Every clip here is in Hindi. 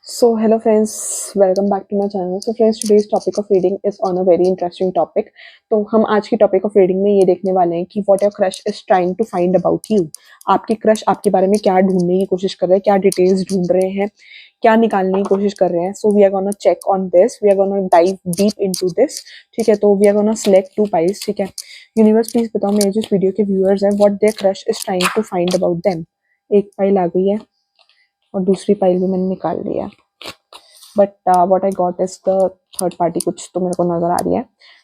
So hello friends, welcome back to my channel. So friends, today's topic of reading is on a very interesting topic. तो हम आज की टॉपिक ऑफ रीडिंग में ये देखने वाले हैं कि what your crush is trying to find about you. आपके क्रश आपके बारे में क्या ढूंढने की कोशिश कर रहे हैं, क्या डिटेल्स ढूंढ रहे हैं, क्या निकालने की कोशिश कर रहे हैं। So we are gonna check on this, we are gonna dive deep into this. ठीक है, तो we are gonna select 2 piles. ठीक है, यूनिवर्स प्लीज बताओ मेरे जो वीडियो के व्यूअर्स हैं what their crush is trying to find about them. एक पाइल आ गई है और दूसरी पाइल भी मैंने निकाल लिया, but what I got is the third party, कुछ तो मेरे को नजर आ रही है।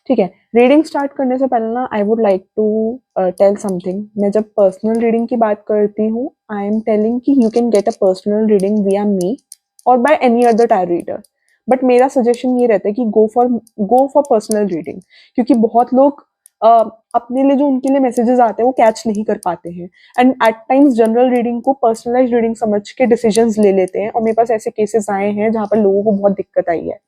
ठीक है, रीडिंग स्टार्ट करने से पहले ना I would like to tell something. मैं जब पर्सनल रीडिंग की बात करती हूँ, आई एम टेलिंग कि you can get a personal reading via me और by any other tarot reader. But मेरा सजेशन ये रहता है कि गो फॉर पर्सनल रीडिंग, क्योंकि बहुत लोग अपने लिए जो उनके लिए मैसेजेस आते हैं वो कैच नहीं कर पाते हैं, and at times general reading को पर्सनलाइज रीडिंग समझ के डिसीजंस ले लेते हैं। और मेरे पास ऐसे केसेस आए हैं जहाँ पर लोगों को बहुत दिक्कत आई है।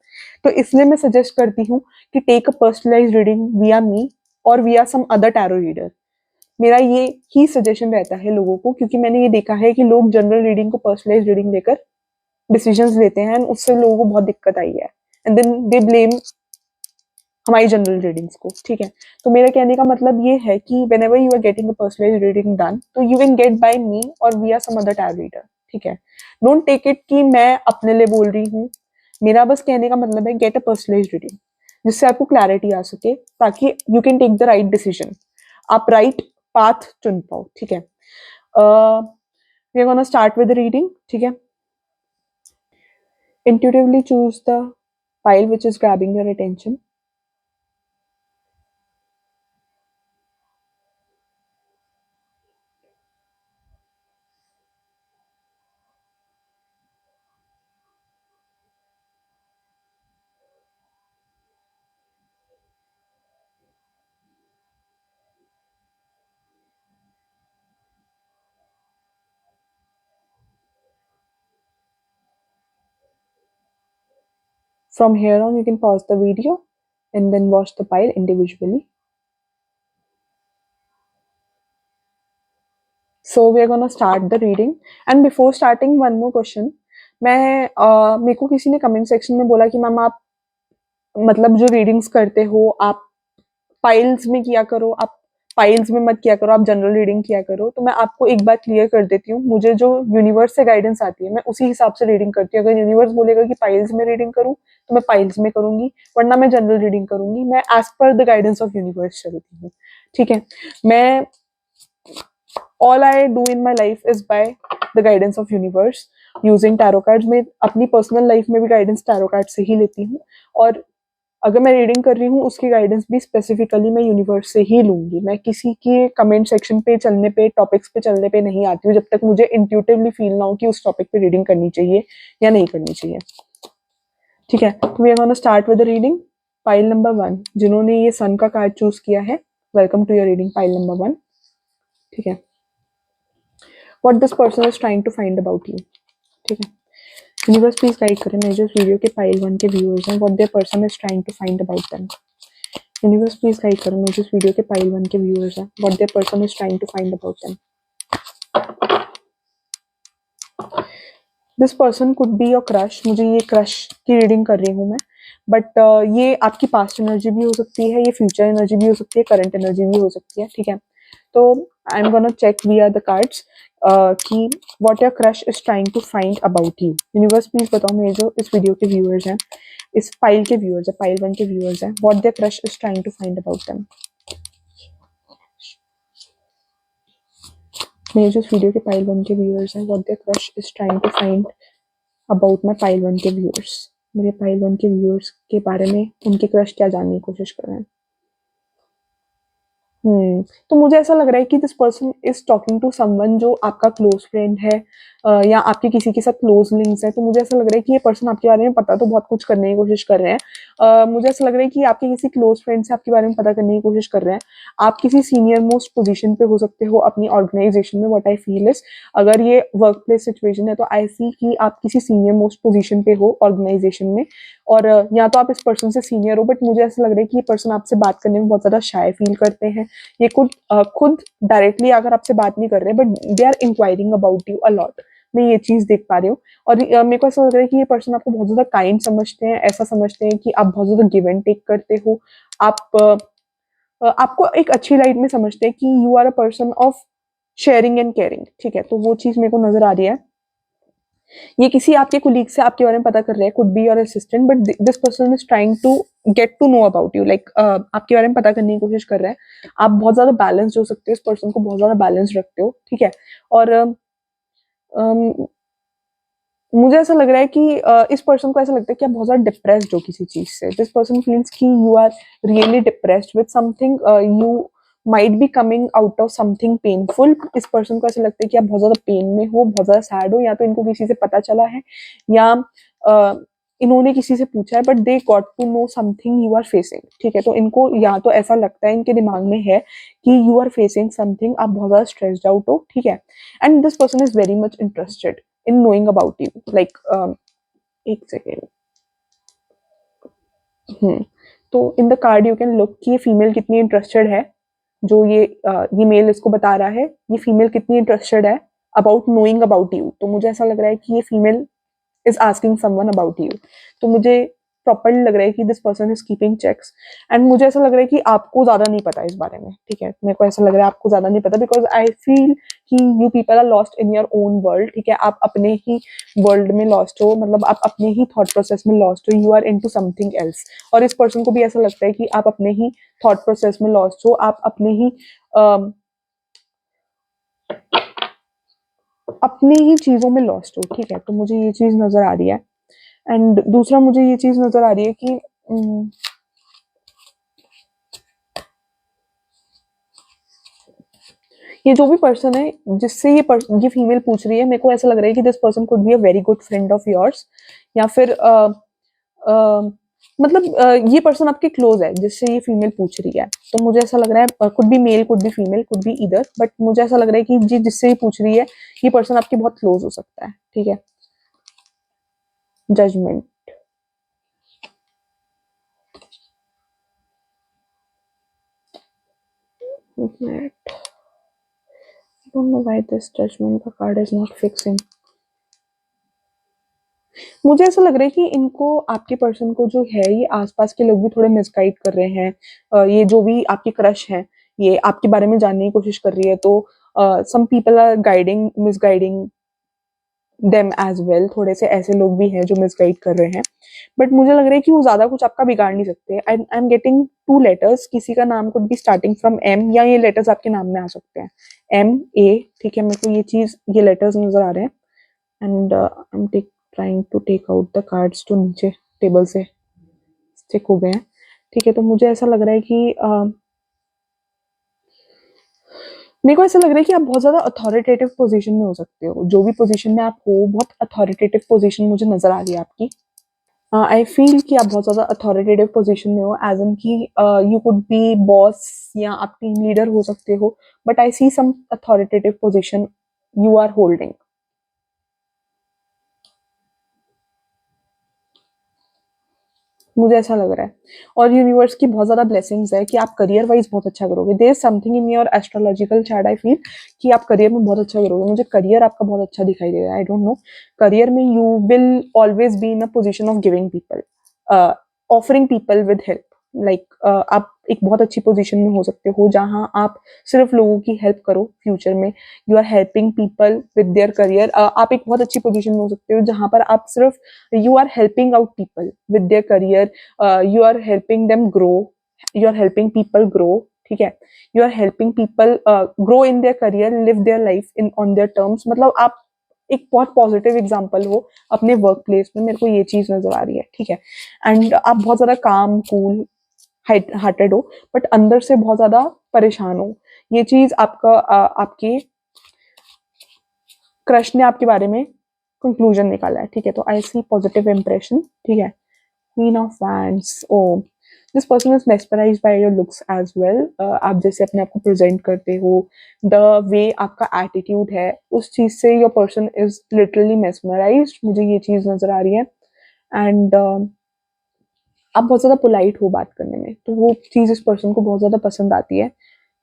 तो इसलिए मैं सजेस्ट करती हूँ कि take a personalise reading via me और विया सम अदर टैरो रीडर। मेरा ये ही सजेशन रहता है लोगों को, क्योंकि मैंने ये देखा है कि लोग जनरल रीडिंग को पर्सनलाइज रीडिंग लेकर डिसीजंस लेते हैं, एंड उससे लोगों को बहुत दिक्कत आई है, एंड देन दे ब्लेम हमारी जनरल रीडिंग्स को। ठीक है, तो मेरा कहने का मतलब ये है कि whenever you are getting a personalise reading done, तो you can get by me और we are some other tarot reader. ठीक है, डोंट टेक इट कि मैं अपने लिए बोल रही हूँ। मेरा बस कहने का मतलब है गेट अ पर्सनलाइज रीडिंग, जिससे आपको क्लैरिटी आ सके, ताकि you can take the right decision, आप राइट पाथ चुन पाओ। ठीक है, we are gonna start with reading. ठीक है, intuitively choose the pile which is grabbing your attention. From here on, you can pause the video and then watch the pile individually. So we are gonna start the reading. And before starting, one more question. मेरे को किसी ने कमेंट सेक्शन में बोला कि मैम आप मतलब जो रीडिंग्स करते हो आप पाइल्स में किया करो, आप पाइल्स में मत किया करो, आप जनरल रीडिंग किया करो। तो मैं आपको एक बात क्लियर कर देती हूँ, मुझे जो यूनिवर्स से गाइडेंस आती है मैं उसी हिसाब से रीडिंग करती हूँ। अगर यूनिवर्स बोलेगा कि पाइल्स में रीडिंग करूँ तो मैं पाइल्स में करूंगी, वरना मैं जनरल रीडिंग करूंगी। मैं as per the guidance of universe चलती हूँ। ठीक है, मैं all I do in my life is by the guidance of universe using tarot cards. में अपनी पर्सनल लाइफ में भी गाइडेंस टैरो कार्ड से ही लेती हूँ, और अगर मैं रीडिंग कर रही हूँ उसकी गाइडेंस भी स्पेसिफिकली मैं यूनिवर्स से ही लूंगी। मैं किसी के कमेंट सेक्शन पे चलने पे, टॉपिक्स पे चलने पे नहीं आती हूँ जब तक मुझे इंट्यूटिवली फील ना हो कि उस टॉपिक पे रीडिंग करनी चाहिए या नहीं करनी चाहिए। ठीक है, तो we are gonna start with the reading. Pile number 1, जिन्होंने ये सन का कार्ड चूज किया है, welcome to your reading pile number 1। ठीक है, what this person is trying to find about you. ठीक है, यूनिवर्स प्लीज गाइड करें मेरे जो वीडियो के पाइल 1 के व्यूअर्स हैं, what their person is trying to find about them. Universe please guide करें मेरे जो वीडियो के पाइल 1 के व्यूअर्स हैं, what their person is trying to find about them. This person could be your crush. मुझे ये क्रश की रीडिंग कर रही हूँ मैं, बट ये आपकी पास्ट एनर्जी भी हो सकती है, ये फ्यूचर एनर्जी भी हो सकती है, करंट एनर्जी भी हो सकती है। ठीक है, तो I am gonna check via the cards कि what your crush is trying to find about you. Universe please बताओ मेरे जो इस वीडियो के व्यूअर्स हैं, इस पाइल के व्यूअर्स है, पाइल 1 के व्यूअर्स हैं, what their crush is trying to find about them. मेरे जो वीडियो के पाइल 1 के व्यूअर्स हैं, what their crush is trying to find about my pile 1 के व्यूअर्स। मेरे पाइल 1 के व्यूअर्स के बारे में उनके क्रश क्या जानने की कोशिश कर रहे हैं। तो मुझे ऐसा लग रहा है कि this person is talking to someone जो आपका क्लोज फ्रेंड है, या आपके किसी के साथ क्लोज लिंक्स है। तो मुझे ऐसा लग रहा है कि ये पर्सन आपके बारे में पता तो बहुत कुछ करने की कोशिश कर रहे हैं। मुझे ऐसा लग रहा है कि आपके किसी क्लोज फ्रेंड से आपके बारे में पता करने की कोशिश कर रहे हैं। आप किसी सीनियर मोस्ट पोजीशन पे हो सकते हो अपनी ऑर्गेनाइजेशन में। व्हाट आई फील इज, अगर ये वर्क प्लेस सिचुएशन है तो आई सी कि आप किसी सीनियर मोस्ट पोजीशन पे हो ऑर्गेनाइजेशन में, और या तो आप इस पर्सन से सीनियर हो, बट मुझे ऐसा लग रहा है कि ये पर्सन आपसे बात करने में बहुत ज्यादा शाय फील करते हैं। ये खुद डायरेक्टली अगर आपसे बात नहीं कर रहे, but they are inquiring about you a lot. मैं ये चीज़ देख पा रही हूँ। और मेरे को ऐसा लग रहा है कि ये पर्सन आपको बहुत ज़्यादा काइंड समझते हैं, ऐसा समझते हैं कि आप बहुत ज़्यादा गिव एंड टेक करते हो। आप आपको एक अच्छी लाइट में समझते हैं कि you are a person of sharing and caring, ठीक है? तो वो चीज़ मेरे को नज़र आ रही है। ये किसी आपके कोलीग से आपके बारे में पता कर रहे हैं, could be your assistant, but this person is trying to get to know about you, like आपके बारे में पता करने की कोशिश कर रहा है। आप बहुत ज्यादा बैलेंस हो सकते हो, इस पर्सन को बहुत ज्यादा बैलेंस रखते हो, ठीक है? और मुझे ऐसा लग रहा है कि इस पर्सन को ऐसा लगता है कि आप बहुत ज्यादा डिप्रेस्ड हो किसी चीज से। दिस पर्सन फील्स कि you are really depressed with something, you might be coming out of something painful. इस पर्सन को ऐसा लगता है कि आप बहुत ज्यादा पेन में हो, बहुत ज्यादा सैड हो, या तो इनको किसी से पता चला है, या इन्होंने किसी से पूछा है, but they got to know something you are facing, ठीक है? तो इनको या तो ऐसा लगता है, इनके दिमाग में है कि यू आर फेसिंग समथिंग, आप बहुत ज्यादा स्ट्रेस्ड आउट हो, ठीक है? And this person is very much interested in knowing about you, like एक सेकेंड। तो in the card you can look कि ये फीमेल कितनी इंटरेस्टेड है, जो ये मेल इसको बता रहा है, ये फीमेल कितनी इंटरेस्टेड है अबाउट नोइंग अबाउट यू। तो मुझे ऐसा लग रहा है कि ये female is asking someone about you. तो मुझे प्रॉपरली लग रहा है कि this person is keeping checks, and मुझे ऐसा लग रहा है कि आपको ज्यादा नहीं पता इस बारे में, ठीक है? मेरे को ऐसा लग रहा है आपको ज्यादा नहीं पता, बिकॉज आई फील कि you people are lost in your own world, ठीक है? आप अपने ही वर्ल्ड में लॉस्ट हो, मतलब आप अपने ही थॉट प्रोसेस में लॉस्ट हो, you are into something else. और इस पर्सन को भी ऐसा लगता है कि आप अपने ही थॉट प्रोसेस में लॉस्ट हो, आप अपनी ही चीजों में लॉस्ट हो, ठीक है? तो मुझे ये चीज नजर आ रही है। एंड दूसरा मुझे ये चीज नजर आ रही है कि ये जो भी पर्सन है जिससे ये फीमेल पूछ रही है, मेरे को ऐसा लग रहा है कि this person could be a very good friend of yours, या फिर मतलब ये पर्सन आपके क्लोज है जिससे ये फीमेल पूछ रही है। तो मुझे ऐसा लग रहा है, could be male, could be female, could be इधर, बट मुझे ऐसा लग रहा है कि जिससे ये पूछ रही है, ये पर्सन आपके बहुत क्लोज हो सकता है, ठीक है? Judgement. don't know why this judgment का card is not fixing. मुझे ऐसा लग रहा है कि इनको, आपके पर्सन को जो है, ये आसपास के लोग भी थोड़े मिसगाइड कर रहे हैं। ये जो भी आपकी क्रश है, ये आपके बारे में जानने की कोशिश कर रही है, तो some people are guiding, misguiding them as well. थोड़े से ऐसे लोग भी हैं जो मिसगाइड कर रहे हैं, बट मुझे लग रहा है कि वो ज्यादा कुछ आपका बिगाड़ नहीं सकते। I am getting two letters, किसी का नाम could be starting from M, या ये लेटर्स आपके नाम में आ सकते हैं, एम ए, ठीक है? मेरे को ये लेटर्स नजर आ रहे हैं। And I am trying to take out the cards जो नीचे टेबल से स्टिक हो गए हैं, ठीक है? तो मुझे ऐसा लग रहा है कि मेरे को ऐसा लग रहा है कि आप बहुत ज्यादा अथॉरिटेटिव पोजीशन में हो सकते हो, जो भी पोजीशन में आप हो, बहुत अथॉरिटेटिव पोजीशन मुझे नजर आ रही है आपकी। आई फील कि आप बहुत ज्यादा अथॉरिटेटिव पोजीशन में हो, एज इन कि यू कुड बी बॉस, या आप टीम लीडर हो सकते हो, but I see some authoritative position you are holding. मुझे ऐसा लग रहा है। और यूनिवर्स की बहुत ज्यादा ब्लेसिंग्स है कि आप करियर वाइज बहुत अच्छा करोगे। There is something in your astrological chart, I feel कि आप करियर में बहुत अच्छा करोगे। मुझे करियर आपका बहुत अच्छा दिखाई दे रहा है। आई डोंट नो, करियर में you will always be in a position of giving people, offering people with help, like आप एक बहुत अच्छी पोजीशन में हो सकते हो जहां आप सिर्फ लोगों की हेल्प करो फ्यूचर में। You are helping people with their career. आप एक बहुत अच्छी पोजीशन में हो सकते हो जहां पर आप सिर्फ, you are helping out people with their career, you are helping them grow, you are helping people grow, ठीक है? You are helping people grow in their career, live their life in on their terms. मतलब आप एक बहुत पॉजिटिव एग्जाम्पल हो अपने वर्क प्लेस में, मेरे को ये चीज नजर आ रही है, ठीक है? एंड आप बहुत ज्यादा काम, कूल हार्टेड हो, बट अंदर से बहुत ज्यादा परेशान हो। ये चीज आपके क्रश ने आपके बारे में कंक्लूजन निकाला है, ठीक है? तो आई सी पॉजिटिव इंप्रेशन, ठीक है? Queen of wands, oh this person is mesmerised by your looks as well. आप जैसे अपने आप को प्रेजेंट करते हो, द वे आपका एटीट्यूड है, उस चीज से your person is literally mesmerised. मुझे ये चीज नजर आ रही है। एंड आप बहुत ज्यादा पोलाइट हो बात करने में, तो वो चीज इस पर्सन को बहुत ज्यादा पसंद आती है।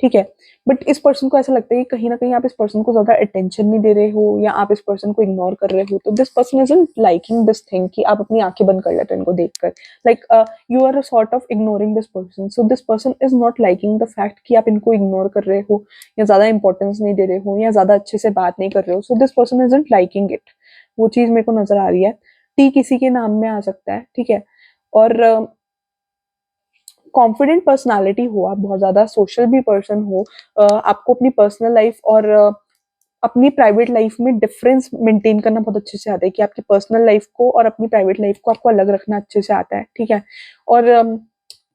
ठीक है। बट इस पर्सन को ऐसा लगता है कि कहीं ना कहीं आप इस पर्सन को ज्यादा अटेंशन नहीं दे रहे हो या आप इस पर्सन को इग्नोर कर रहे हो, तो this person isn't liking this thing कि आप अपनी आंखें बंद कर लेते हो इनको देखकर, like you are sort of ignoring this person, so this person is not liking the fact कि आप इनको इग्नोर कर रहे हो या ज्यादा इंपॉर्टेंस नहीं दे रहे हो या ज्यादा अच्छे से बात नहीं कर रहे हो, सो this person isn't liking it. वो चीज मेरे को नजर आ रही है। टी किसी के नाम में आ सकता है, ठीक है। और कॉन्फिडेंट पर्सनालिटी हो, आप बहुत ज्यादा सोशल भी पर्सन हो, आपको अपनी पर्सनल लाइफ और अपनी प्राइवेट लाइफ में डिफरेंस मेंटेन करना बहुत अच्छे से आता है कि आपकी पर्सनल लाइफ को और अपनी प्राइवेट लाइफ को आपको अलग रखना अच्छे से आता है, ठीक है। और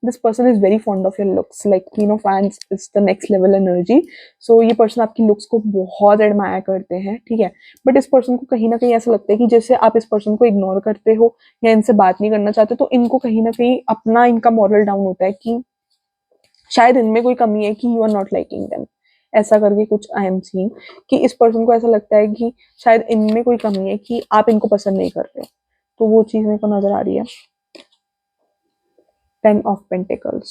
this person is very fond of your looks, like queen of wands is the next level energy. So ये पर्सन आपकी लुक्स को बहुत एडमायर करते हैं, ठीक है। बट इस पर्सन को कहीं ना कहीं ऐसा लगता है कि जैसे आप इस पर्सन को इग्नोर करते हो या इनसे बात नहीं करना चाहते, तो इनको कहीं ना कहीं अपना इनका मॉरल डाउन होता है कि शायद इनमें कोई कमी है कि you are not liking them, ऐसा करके कुछ आई एम सीइंग कि इस पर्सन को ऐसा लगता है कि शायद इनमें कोई कमी है कि आप इनको पसंद नहीं कर रहे। तो वो चीज मेरे को नजर आ रही है। 10 of Pentacles।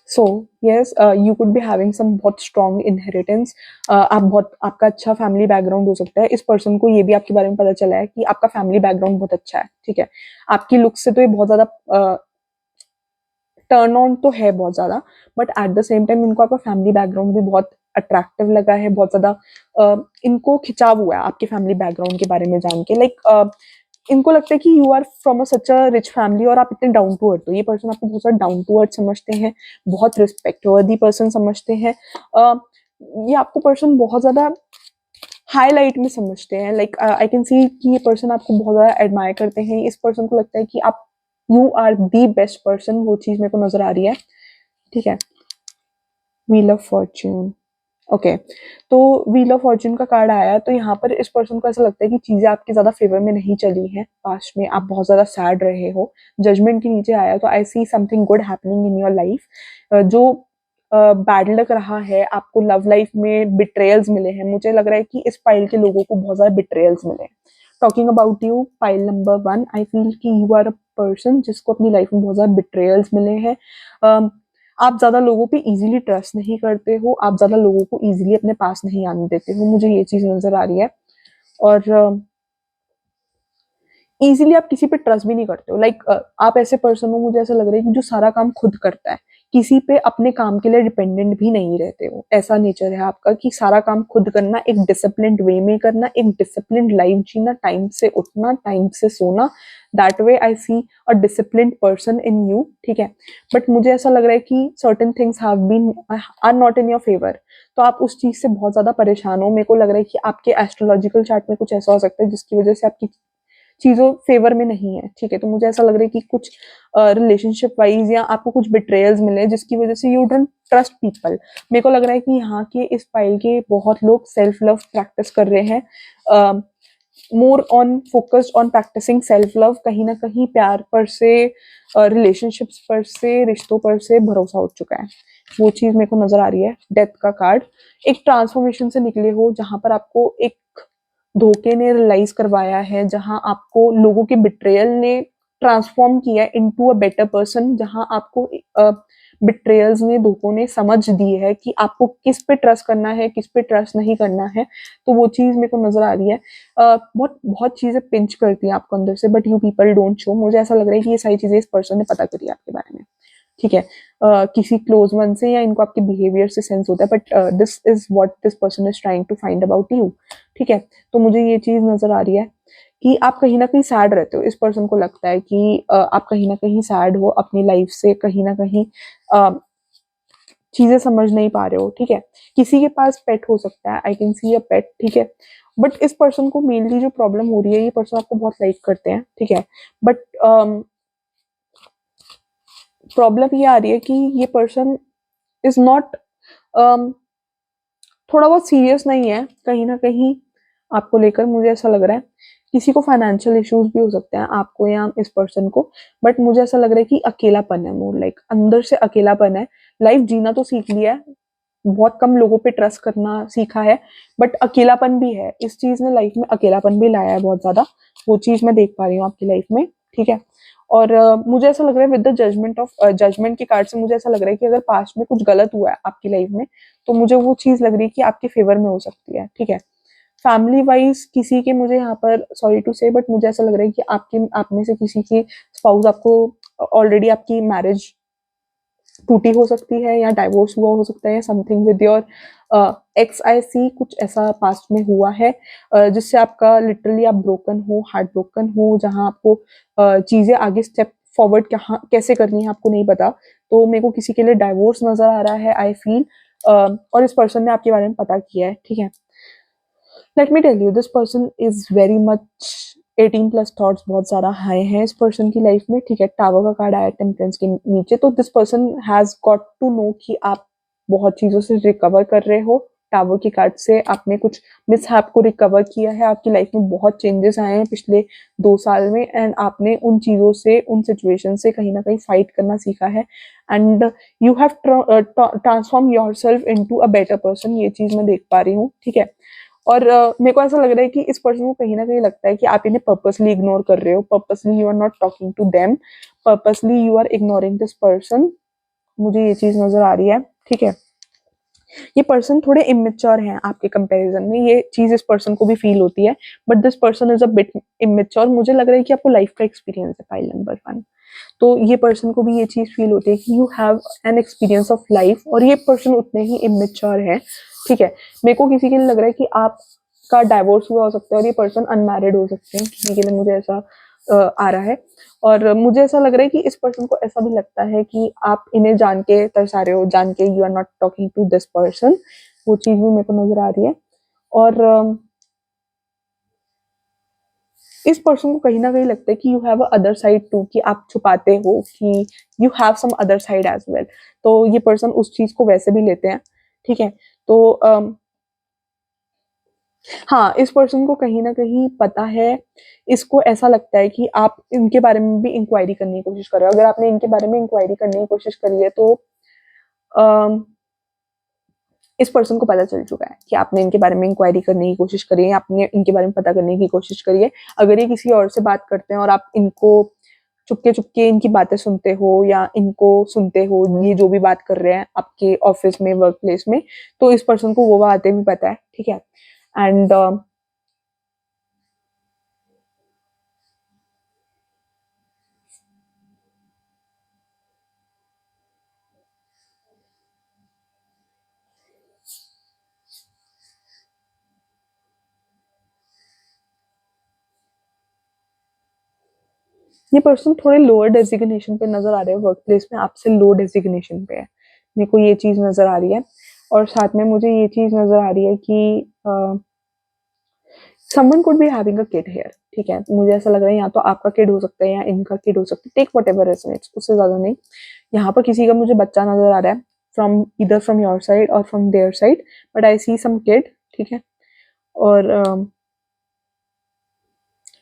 So yes, you could be having some बहुत स्ट्रॉन्ग इनहेरिटेंस। आप बहुत, आपका अच्छा फैमिली बैकग्राउंड हो सकता है। इस पर्सन को ये भी आपके बारे में पता चला है कि आपका फैमिली बैकग्राउंड बहुत अच्छा है, ठीक है। आपकी लुक से तो ये बहुत ज्यादा टर्न ऑन तो है बहुत ज्यादा, but at the same time इनको आपका फैमिली बैकग्राउंड भी बहुत अट्रैक्टिव लगा है, बहुत ज्यादा इनको खिंचाव हुआ है आपके फैमिली बैकग्राउंड के बारे में जान के। लाइक इनको लगता है कि you are from a such a rich family और आप इतने डाउन टू अर्थ हो। ये पर्सन आपको बहुत ज्यादा डाउन टू अर्थ समझते हैं, बहुत रिस्पेक्ट वर्दी पर्सन समझते हैं। ये आपको पर्सन बहुत ज्यादा हाईलाइट में समझते हैं। लाइक आई कैन सी कि ये पर्सन आपको बहुत ज्यादा एडमायर करते हैं। इस पर्सन को लगता है कि आप, you are the best person, वो चीज मेरे को नजर आ रही है, ठीक है। Wheel of Fortune, okay. तो व्हील ऑफ फॉर्च्यून का कार्ड आया, तो यहाँ पर इस पर्सन को ऐसा लगता है कि चीजें आपके ज्यादा फेवर में नहीं चली हैं पास्ट में, आप बहुत ज्यादा सैड रहे हो। जजमेंट के नीचे आया, तो I see something good happening in your life. जो बैड लक रहा है आपको लव लाइफ में, बिट्रेयल्स मिले हैं, मुझे लग रहा है कि इस पाइल के लोगों को बहुत ज्यादा बिट्रेयल्स मिले हैं। Talking about you, pile number 1, I feel कि यू आर अ पर्सन जिसको अपनी लाइफ में बहुत ज्यादा बिट्रेयल्स मिले हैं। आप ज्यादा लोगों पे इजीली ट्रस्ट नहीं करते हो, आप ज्यादा लोगों को इजीली अपने पास नहीं आने देते हो, मुझे ये चीज नजर आ रही है। और इजीली आप किसी पे ट्रस्ट भी नहीं करते हो। लाइक आप ऐसे पर्सन हो, मुझे ऐसा लग रहा है कि जो सारा काम खुद करता है, किसी पे अपने काम के लिए डिपेंडेंट भी नहीं रहते हो। ऐसा नेचर है आपका कि सारा काम खुद करना, एक डिसिप्लिन्ड वे में करना, एक डिसिप्लिन्ड लाइफ जीना, टाइम से उठना, टाइम से सोना। That way I see a disciplined person in you, ठीक है। बट मुझे ऐसा लग रहा है कि certain things have been are not in your favour, तो आप उस चीज से बहुत ज्यादा परेशान हो। मेरे को लग रहा है कि आपके एस्ट्रोलॉजिकल चार्ट में कुछ ऐसा हो सकता है जिसकी वजह से आपकी चीजों फेवर में नहीं है, ठीक है। तो मुझे ऐसा लग रहा है कि कुछ रिलेशनशिप वाइज या आपको कुछ बिट्रेयल्स मिले जिसकी वजह से यू डोंट ट्रस्ट पीपल। मेरे को लग रहा है कि यहाँ के इस फाइल के बहुत लोग सेल्फ लव प्रैक्टिस कर रहे हैं, more on focused on practising self love. कहीं ना कहीं प्यार पर से, रिलेशनशिप्स पर से, रिश्तों पर से भरोसा उठ चुका है, वो चीज मेरे को नजर आ रही है। डेथ का कार्ड, एक ट्रांसफॉर्मेशन से निकले हो जहां पर आपको एक धोखे ने रियलाइज करवाया है, जहां आपको लोगों के बिट्रेयल ने ट्रांसफॉर्म किया इनटू अ बेटर पर्सन, जहां आपको बिट्रेयल्स ने, धोखों ने समझ दी है कि आपको किस पे ट्रस्ट करना है, किस पे ट्रस्ट नहीं करना है। तो वो चीज मेरे को नजर आ रही है। बहुत बहुत चीजें पिंच करती हैं आपको अंदर से, but you people don't show. मुझे ऐसा लग रहा है कि ये सारी चीजें इस पर्सन ने पता करी है आपके बारे में, ठीक है। किसी क्लोज वन से या इनको आपके बिहेवियर से सेंस होता है, but this is what this person is trying to find about you, ठीक है। तो मुझे ये चीज नजर आ रही है कि आप कहीं ना कहीं सैड रहते हो। इस पर्सन को लगता है कि आप कहीं ना कहीं सैड हो अपनी लाइफ से, कहीं ना कहीं चीजें समझ नहीं पा रहे हो, ठीक है। किसी के पास पेट हो सकता है, आई कैन सी अ पेट, ठीक है। बट इस पर्सन को मेनली जो प्रॉब्लम हो रही है, ये पर्सन आपको बहुत लाइक करते हैं, ठीक है। बट प्रॉब्लम ये आ रही है कि ये पर्सन इज नॉट, थोड़ा बहुत सीरियस नहीं है कहीं ना कहीं आपको लेकर, मुझे ऐसा लग रहा है। किसी को फाइनेंशियल इश्यूज भी हो सकते हैं, आपको या इस पर्सन को। बट मुझे ऐसा लग रहा है कि अकेलापन है, मोर लाइक अंदर से अकेलापन है। लाइफ जीना तो सीख लिया है, बहुत कम लोगों पे ट्रस्ट करना सीखा है, बट अकेलापन भी है। इस चीज ने लाइफ में अकेलापन भी लाया है बहुत ज्यादा, वो चीज मैं देख पा रही हूँ आपकी लाइफ में, ठीक है। और मुझे ऐसा लग रहा है विद द जजमेंट के कार्ड से मुझे ऐसा लग रहा है कि अगर पास्ट में कुछ गलत हुआ है आपकी लाइफ में, तो मुझे वो चीज़ लग रही है कि आपके फेवर में हो सकती है, ठीक है। फैमिली वाइज किसी के, मुझे यहाँ पर सॉरी टू से, बट मुझे ऐसा लग रहा है कि आप में से किसी की स्पाउस आपको ऑलरेडी, आपकी मैरिज टूटी हो सकती है या डाइवोर्स हुआ हो सकता है या समथिंग विद योर एक्स, आई सी, कुछ ऐसा पास्ट में हुआ है जिससे आपका लिटरली आप ब्रोकन हो, हार्ट ब्रोकन हो, जहाँ आपको चीज़ें आगे स्टेप फॉरवर्ड कहाँ कैसे करनी है आपको नहीं पता। तो मेरे को किसी के लिए डाइवोर्स नजर आ रहा है, आई फील, और इस पर्सन ने आपके बारे में पता किया है, ठीक है। Let me tell you, this person is very much 18 plus thoughts बहुत ज़्यादा हाई हैं इस पर्सन की लाइफ में, ठीक है। टावर का कार्ड आया टेम्परेंस के नीचे, तो this person has got to know कि आप बहुत चीज़ों से रिकवर कर रहे हो। टावर की कार्ड से आपने कुछ मिसहैप को रिकवर किया है, आपकी लाइफ में बहुत चेंजेस आए हैं पिछले 2 साल में, एंड आपने उन चीज़ों से, उन सिचुएशन से कहीं ना कहीं फाइट करना सीखा है, and you have transform yourself into a better person, ये चीज़ मैं देख पा रही हूँ, ठीक है। और मेरे को ऐसा लग रहा है कि इस पर्सन को कहीं ना कहीं लगता है कि आप इन्हें पर्पसली इग्नोर कर रहे हो, purposely you are not talking to them, purposely you are ignoring this person, मुझे ये चीज नजर आ रही है, ठीक है। ये पर्सन थोड़े इमेच्योर हैं आपके कंपैरिजन में, ये चीज इस पर्सन को भी फील होती है, but this person is a bit immature. मुझे लग रहा है कि आपको लाइफ का एक्सपीरियंस है, पाइल नंबर 1, तो ये पर्सन को भी ये चीज फील होती है कि you have an experience of life, और ये पर्सन उतने ही इमेच्योर है, ठीक है। मेरे को किसी के लिए लग रहा है कि आपका डाइवोर्स हुआ हो सकता है और ये पर्सन अनमैरिड हो सकते हैं, किसी के लिए मुझे ऐसा आ रहा है। और मुझे ऐसा लग रहा है कि इस पर्सन को ऐसा भी लगता है कि आप इन्हें जान के तरसा रहे हो, जान के you are not talking to this person, वो चीज भी मेरे को नजर आ रही है। और इस पर्सन को कहीं ना कहीं लगता है कि you have other side too, कि आप छुपाते हो कि you have some other side as well, तो ये पर्सन उस चीज को वैसे भी लेते हैं, ठीक है। तो हाँ, इस पर्सन को कहीं ना कहीं पता है, इसको ऐसा लगता है कि आप इनके बारे में भी इंक्वायरी करने की कोशिश कर रहे हो। अगर आपने इनके बारे में इंक्वायरी करने की कोशिश करी है, तो अम, इस पर्सन को पता चल चुका है कि आपने इनके बारे में इंक्वायरी करने की कोशिश करी है, आपने इनके बारे में पता करने की कोशिश करी है। अगर ये किसी और से बात करते हैं और आप इनको चुपके चुपके इनकी बातें सुनते हो या इनको सुनते हो, ये जो भी बात कर रहे हैं आपके ऑफिस में, वर्क प्लेस में, तो इस पर्सन को वो बातें भी पता है, ठीक है। एंड ये पर्सन थोड़े लोअर डेजिग्नेशन पे नजर आ रहे हैं, वर्क प्लेस में आपसे लो डेजिग्नेशन पे है, मेरे को ये चीज नजर आ रही है। और साथ में मुझे ये चीज नजर आ रही है कि someone could be having a kid here, ठीक है। मुझे ऐसा लग रहा है या तो आपका किड हो सकता है या इनका किड हो सकता है, टेक वट एवर रेजोनेट्स, उससे ज्यादा नहीं। यहाँ पर किसी का मुझे बच्चा नजर आ रहा है, फ्रॉम इधर फ्रॉम योर साइड और from their side, but I see some kid, ठीक है। और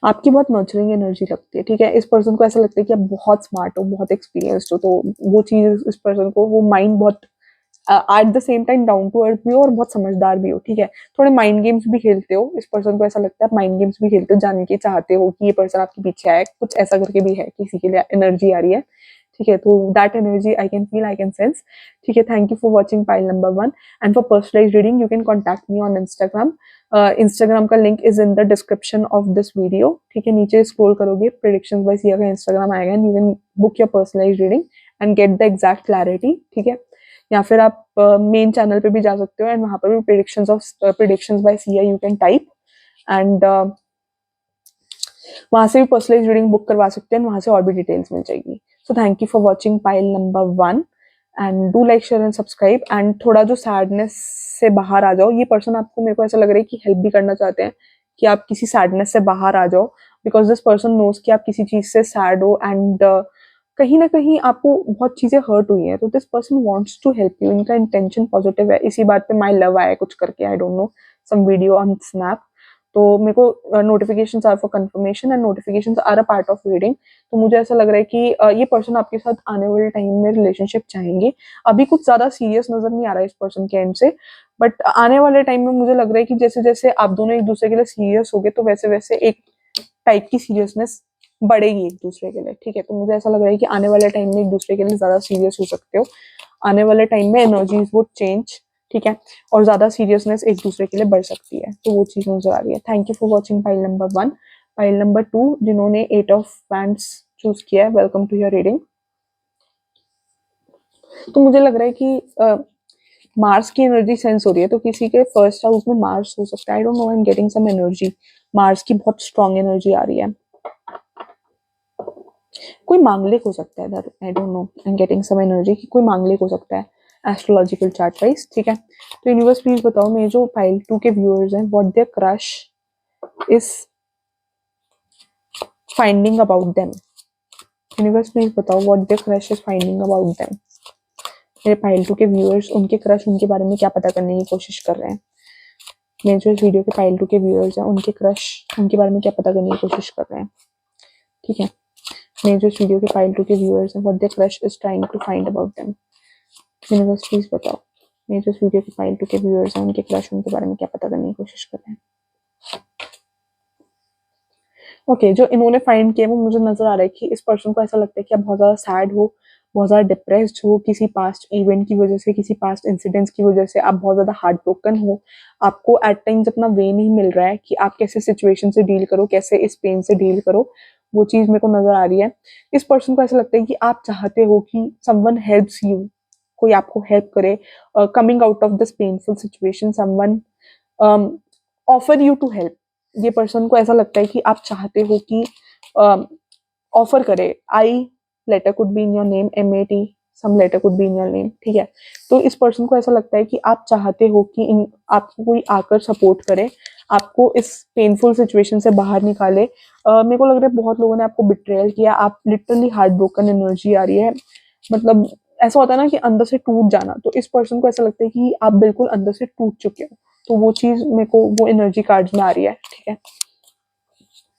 आपकी बहुत नर्चरिंग एनर्जी लगती है, ठीक है। इस पर्सन को ऐसा लगता है कि आप बहुत स्मार्ट हो, बहुत एक्सपीरियंस्ड हो, तो वो चीज इस पर्सन को, वो माइंड बहुत at the same time down to earth भी हो और बहुत समझदार भी हो, ठीक है। थोड़े माइंड गेम्स भी खेलते हो, इस पर्सन को ऐसा लगता है आप माइंड गेम्स भी खेलते हो, जानने के चाहते हो कि ये पर्सन आपके पीछे आए, कुछ ऐसा करके भी है, किसी के लिए एनर्जी आ रही है, ठीक है। तो that energy I can feel, I can sense, ठीक है। Thank you for watching pile number 1, and for personalize reading you can contact me on Instagram. Instagram का link is in the description of this video, ठीक है। नीचे स्क्रॉल करोगे, प्रेडिक्शंस बाय सिया का इंस्टाग्राम आएगा, and you can book your personalise reading and get the exact clarity, ठीक है। या फिर आप मेन चैनल पे भी जा सकते हो, एंड वहां पर भी predictions by Siya you can type, and वहां से भी पर्सनलाइज रीडिंग बुक करवा सकते हैं, वहां से और भी डिटेल्स मिल जाएगी। सो thank you for watching pile number 1, and do like, share and subscribe, and थोड़ा जो सैडनेस से बाहर आ जाओ, ये पर्सन आपको, मेरे को ऐसा लग रहा है कि हेल्प भी करना चाहते हैं कि आप किसी सैडनेस से बाहर आ जाओ, बिकॉज दिस पर्सन नोज कि आप किसी चीज से सैड हो, एंड कहीं ना कहीं आपको बहुत चीजें हर्ट हुई हैं, तो this person wants to help you, इनका इंटेंशन पॉजिटिव है। इसी बात पे माई लव आया कुछ करके, I don't know, some video on snap, तो मेरे को notifications are for confirmation and notifications are a part of reading. तो मुझे ऐसा लग रहा है कि ये पर्सन आपके साथ आने वाले टाइम में रिलेशनशिप चाहेंगे। अभी कुछ ज्यादा सीरियस नजर नहीं आ रहा है इस पर्सन के एंड से, बट आने वाले टाइम में मुझे लग रहा है कि जैसे जैसे आप दोनों एक दूसरे के लिए सीरियस हो गए, तो वैसे वैसे एक टाइप की सीरियसनेस बढ़ेगी एक दूसरे के लिए, ठीक है। तो मुझे ऐसा लग रहा है कि आने वाले टाइम में एक दूसरे के लिए ज्यादा सीरियस हो सकते हो, आने वाले टाइम में एनर्जीज वुड चेंज, ठीक है, और ज्यादा सीरियसनेस एक दूसरे के लिए बढ़ सकती है, तो वो चीज नजर आ रही है। Thank you for watching pile number 1। Pile number 2 जिन्होंने 8 ऑफ वैंड्स चूज किया है, वेलकम टू योर रीडिंग। तो मुझे लग रहा है कि मार्स की एनर्जी सेंस हो रही है, तो किसी के फर्स्ट हाउस में मार्स हो सकता है। I don't know, I am getting some energy, Mars की बहुत स्ट्रॉन्ग एनर्जी आ रही है। कोई मांगलिक हो सकता है इधर, I don't know, I am getting some energy कि कोई मांगलिक हो सकता है एस्ट्रोलॉजिकल चार्ट वाइज, ठीक है। तो यूनिवर्स प्लीज बताओ मेरे जो पाइल 2 के व्यूअर्स हैं, what their crush is finding about them. Universe please बताओ what their crush is finding about them. मेरे पाइल 2 के व्यूअर्स, उनके क्रश उनके बारे में क्या पता करने की कोशिश कर रहे हैं। मेरे जो इस वीडियो के पाइल 2 के व्यूअर्स हैं, उनके क्रश उनके बारे में क्या पता करने की कोशिश कर रहे हैं, ठीक है। मेरे जो इस वीडियो के पाइल 2 के व्यूअर्स हैं, what their crush is trying to find about them. Universe please बताओ मेरे जो इस वीडियो के पाइल 2 के व्यूअर्स हैं, उनके क्रश उनके बारे में क्या पता करने की कोशिश कर रहे हैं। ओके, जो इन्होंने फाइंड किया वो मुझे नजर आ रहा है कि इस पर्सन को ऐसा लगता है कि आप बहुत ज्यादा सैड हो, बहुत ज्यादा डिप्रेस्ड हो, किसी पास्ट इवेंट की वजह से, किसी पास्ट इंसिडेंट्स की वजह से आप बहुत ज्यादा हार्ट ब्रोकन हो। आपको एट टाइम्स अपना वे नहीं मिल रहा है कि आप कैसे सिचुएशन से डील करो, कैसे इस पेन से डील करो, वो चीज मेरे को नजर आ रही है। इस पर्सन को ऐसा लगता है कि आप चाहते हो कि समवन हेल्प्स यू, कोई आपको हेल्प करे coming out of this painful situation, someone offer you to help. ये पर्सन को ऐसा लगता है कि आप चाहते हो कि ऑफर करे। I letter could be in your name, MAT, some letter could be in your name, ठीक है। तो इस पर्सन को ऐसा लगता है कि आप चाहते हो कि इन आपको कोई आकर सपोर्ट करे, आपको इस पेनफुल सिचुएशन से बाहर निकाले। मेरे को लग रहा है बहुत लोगों ने आपको बिट्रेयल किया, आप लिटरली हार्ट ब्रोकन एनर्जी आ रही है, मतलब ऐसा होता है ना कि अंदर से टूट जाना, तो इस पर्सन को ऐसा लगता है कि आप बिल्कुल अंदर से टूट चुके हो, तो वो चीज मेरे को वो एनर्जी कार्ड्स में आ रही है, ठीक है।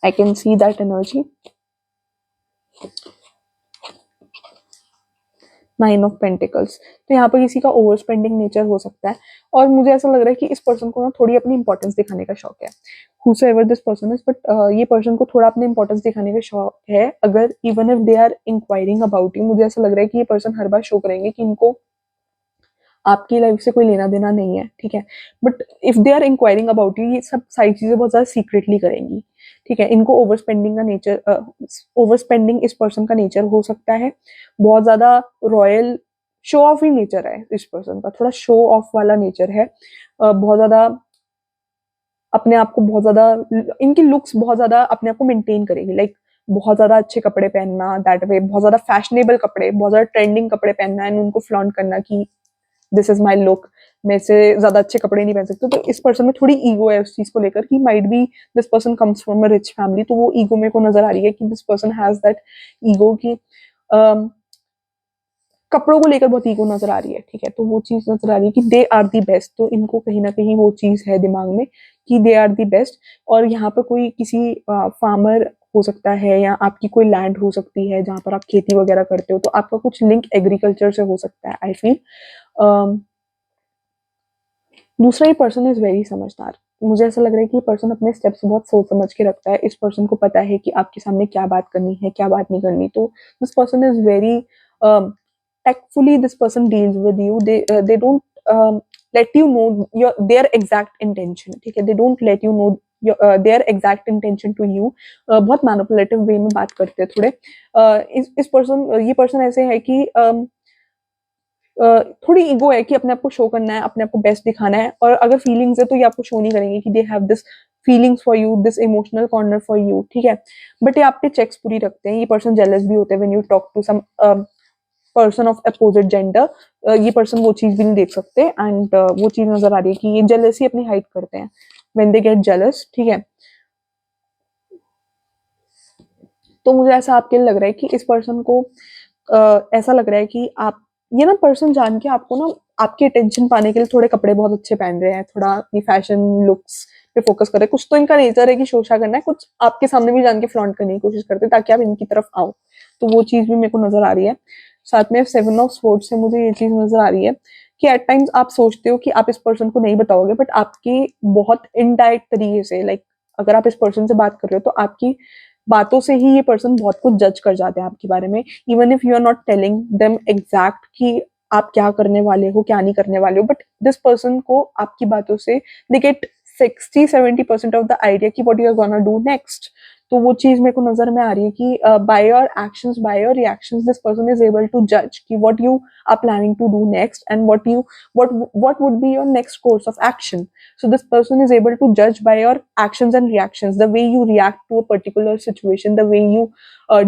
I can see that energy. 9 of pentacles, तो यहाँ पर किसी का ओवर स्पेंडिंग नेचर हो सकता है, और मुझे ऐसा लग रहा है कि इस पर्सन को ना थोड़ी अपनी इंपॉर्टेंस दिखाने का शौक है, whosoever दिस पर्सन इज, बट ये पर्सन को थोड़ा अपनी इंपॉर्टेंस दिखाने का शौक है। अगर even if they are inquiring about you, मुझे ऐसा लग रहा है कि ये पर्सन हर बार शो करेंगे कि इनको आपकी लाइफ से कोई लेना देना नहीं है, ठीक है। But if they are inquiring about you, ये सब सारी चीजें बहुत ज्यादा सीक्रेटली करेंगी, ठीक है। इनको ओवर स्पेंडिंग का नेचर, ओवर स्पेंडिंग इस पर्सन का नेचर हो सकता है, बहुत ज्यादा रॉयल शो ऑफ ही नेचर है इस पर्सन का, थोड़ा शो ऑफ वाला नेचर है। बहुत ज्यादा अपने आप को, बहुत ज्यादा इनकी लुक्स बहुत ज्यादा अपने आप को मेंटेन करेगी, लाइक बहुत ज्यादा अच्छे कपड़े पहनना, दैट वे बहुत ज्यादा फैशनेबल कपड़े, बहुत ज्यादा ट्रेंडिंग कपड़े पहनना एंड उनको फ्लॉन्ट करना कि दिस इज माई लुक, मैं से ज्यादा अच्छे कपड़े नहीं पहन सकते। तो इस पर्सन में थोड़ी ईगो है उस चीज को लेकर कि might be this person comes from a rich family, तो वो ईगो मेरे को नजर आ रही है कि this person has that ego की कपड़ों को लेकर बहुत ईगो नजर आ रही है, ठीक है। तो वो चीज नजर आ रही है कि दे आर दी बेस्ट, तो इनको कहीं ना कहीं वो चीज है दिमाग में कि दे आर दी बेस्ट। और यहाँ पर कोई किसी फार्मर हो सकता है, या आपकी कोई लैंड हो सकती है जहाँ पर आप खेती वगैरह करते हो, तो आपका कुछ लिंक एग्रीकल्चर से हो सकता है, आई फील। दूसरा, ये पर्सन इज वेरी समझदार, मुझे ऐसा लग रहा है कि ये पर्सन अपने स्टेप्स बहुत सोच समझ के रखता है। इस पर्सन को पता है कि आपके सामने क्या बात करनी है, क्या बात नहीं करनी, तो this person is very tactfully this person deals with you. They don't let you know their exact intention, ठीक है। they don't let you know their exact intention to you। बहुत मैनिपुलेटिव वे में बात करते हैं थोड़े। इस पर्सन, ये पर्सन ऐसे है कि थोड़ी ईगो है कि अपने आप को शो करना है, अपने आप को बेस्ट दिखाना है, और अगर फीलिंग्स है तो ये आपको शो नहीं करेंगे कि they have this feelings for you, this emotional corner for you, ठीक है। बट ये आप पे चेक्स पूरी रखते हैं। ये पर्सन जेलस भी होते हैं when you talk to some person of opposite gender, ये पर्सन वो चीज भी नहीं देख सकते, एंड वो चीज नजर आ रही है कि ये जेलसी अपनी हाइड करते हैं व्हेन दे गेट जेलस, ठीक है। तो मुझे ऐसा आपके लिए लग रहा है कि इस पर्सन को ऐसा लग रहा है कि आप, ये ना पर्सन जान के आपको ना आपकी अटेंशन पाने के लिए थोड़े कपड़े बहुत अच्छे पहन रहे हैं, थोड़ा अपनी फैशन लुक्स पे फोकस कर रहे हैं। कुछ तो इनका नेचर है कि शोशा करना है, कुछ आपके सामने भी जान के फ्लॉन्ट करने की कोशिश करते हैं ताकि आप इनकी तरफ आओ, तो वो चीज भी मेरे को नजर आ रही है। साथ में 7 ऑफ स्वॉर्ड से मुझे ये चीज नजर आ रही है कि एट टाइम्स आप सोचते हो कि आप इस पर्सन को नहीं बताओगे, बट आपकी बहुत इनडायरेक्ट तरीके से, लाइक अगर आप इस पर्सन से बात कर रहे हो तो आपकी बातों से ही ये पर्सन बहुत कुछ जज कर जाते हैं आपके बारे में, even if you are not telling them exact कि आप क्या करने वाले हो, क्या नहीं करने वाले हो, बट दिस पर्सन को आपकी बातों से they get 60-70% of the idea कि what you are gonna do next. तो वो चीज मेरे को नजर में आ रही है कि by your actions, by your reactions, this person is able to जज कि what you are planning to do next and what would be your next course of action. So this person is able to judge by your actions and reactions, the way you react to a particular situation, the way you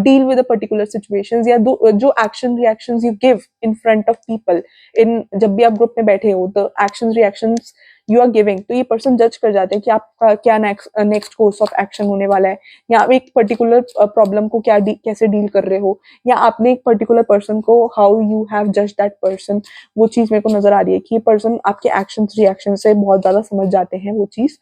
deal with a particular situations, या जो action reactions you give in front of people in जब भी आप ग्रुप में बैठे हो, the actions reactions you are giving, तो ये पर्सन जज कर जाते हैं कि आपका क्या नेक्स्ट कोर्स ऑफ एक्शन होने वाला है, या आप एक पर्टिकुलर प्रॉब्लम को कैसे डील कर रहे हो, या आपने एक पर्टिकुलर पर्सन को हाउ यू हैव जज दैट पर्सन। वो चीज मेरे को नजर आ रही है कि ये पर्सन आपके एक्शन रिएक्शन से बहुत ज्यादा समझ जाते हैं वो चीज।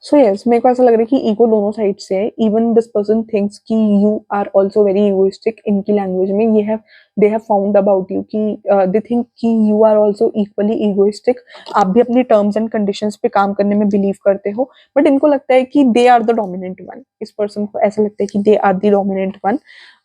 सो यस, मेरे को ऐसा लग रहा है कि ईगो दोनों साइड से है। इवन दिस पर्सन थिंक्स कि you are also very egoistic, इनकी लैंग्वेज में ये है, they have found about you कि दे थिंक कि you are also equally egoistic. आप भी अपनी टर्म्स एंड कंडीशंस पे काम करने में बिलीव करते हो, बट इनको लगता है कि they are the dominant one. इस पर्सन को ऐसा लगता है कि they are the dominant one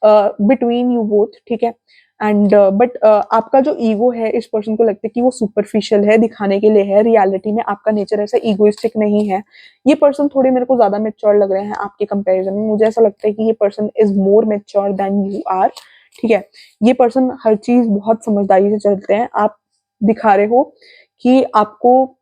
between you both, ठीक है। एंड बट आपका जो ईगो है, इस पर्सन को लगता है कि वो सुपरफिशियल है, दिखाने के लिए है। रियलिटी में आपका नेचर ऐसा ईगोइस्टिक नहीं है। ये पर्सन थोड़े मेरे को ज्यादा मेच्योर लग रहे हैं आपके कंपैरिजन में। मुझे ऐसा लगता है कि ये person is more mature than you are, ठीक है। ये पर्सन हर चीज बहुत समझदारी से चलते हैं। आप दिखा रहे हो कि आपको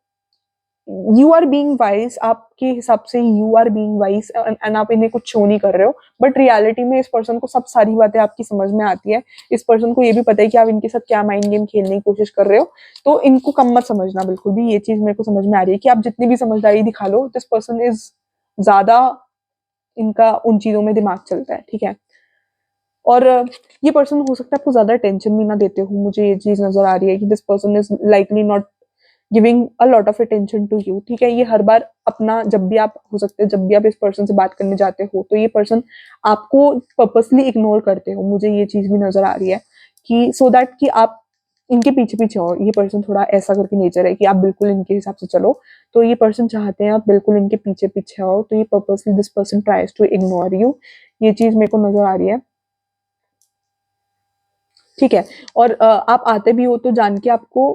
यू आर बीइंग वाइज, आपके हिसाब से you are being wise and आप इन्हें कुछ शो नहीं कर रहे हो, बट रियलिटी में इस पर्सन को सब सारी बातें आपकी समझ में आती है। इस पर्सन को ये भी पता है कि आप इनके साथ क्या माइंड गेम खेलने की कोशिश कर रहे हो, तो इनको कम मत समझना बिल्कुल भी। ये चीज मेरे को समझ में आ रही है कि आप जितनी भी समझदारी दिखा लो, दिस पर्सन इज ज्यादा, इनका उन चीजों में दिमाग चलता है, ठीक है। और ये पर्सन हो सकता है आपको ज्यादा टेंशन भी ना देते हो। मुझे ये चीज नजर आ रही है कि this person is likely not giving a lot of attention to you, ठीक है। ये हर बार अपना, जब भी आप हो सकते हैं, जब भी आप इस पर्सन से बात करने जाते हो, तो ये पर्सन आपको पर्पसली इग्नोर करते हो। मुझे ये चीज भी नजर आ रही है कि सो दैट कि आप इनके पीछे पीछे हो। ये पर्सन थोड़ा ऐसा करके नेचर है कि आप बिल्कुल इनके हिसाब से चलो, तो ये पर्सन चाहते हैं आप बिल्कुल इनके पीछे पीछे हो, तो ये purposely this person tries to ignore you. ये चीज मेरे को नजर आ रही है, ठीक है। और आप आते भी हो तो जान के आपको